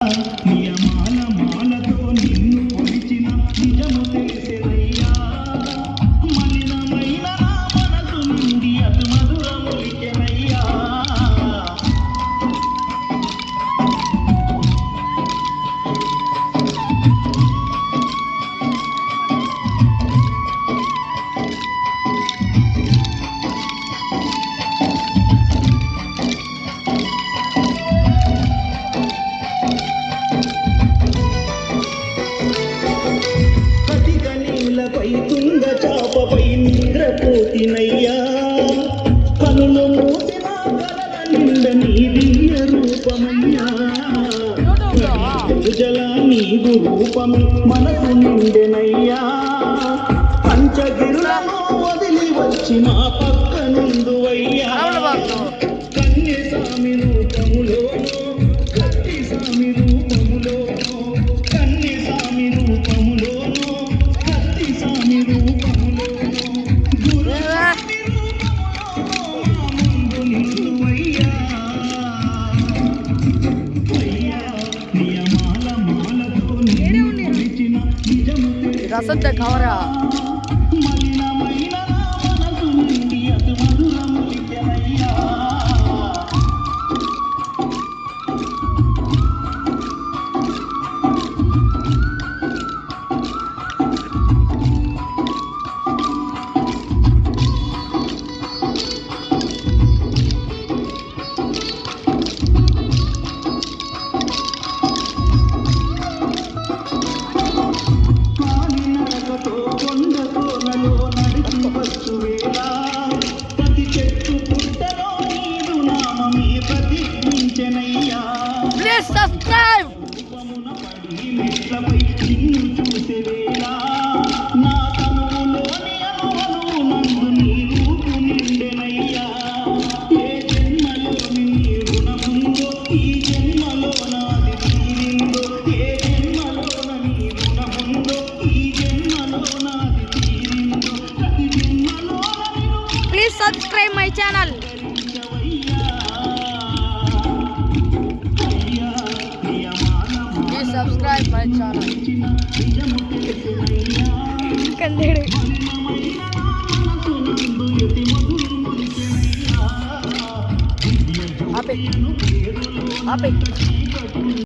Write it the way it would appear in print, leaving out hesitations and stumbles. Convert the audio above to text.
నియమాల మాలతో నిన్ను కొలిచిన నిజము తెలిసెనయ్యా మలినమైన నా మనసు నుండి అటు మధురములికెనయ్యా తుంగ చాపపై నిద్రపోతినయ్యా కనులు మూసిన కలల నిండ నీ దివ్య రూపమయ్యా జల నీదు రూపమే మనకు నిండెనయ్యా పంచగిరులను వదిలి వచ్చి మా పక్క నుందువయ్యా కన్య స్వామి రూపములో కత్తి స్వామి రూపములో కన్య స్వామి రూపములో రసంత కవరా సబ్స్క్రైబ్ నా తనువులోని అనువనువు నీ రూపు నిండెనయ్యా ఏ జన్మలోని నీ రుణముందో ఈ జన్మలో నాది తీరిందో ఏ జన్మలోన నీ రుణముందో ఈ జన్మలో నాది తీరిందో ప్రతి జన్మలో please subscribe my channel. Subscribe my channel. Kandere. Ape.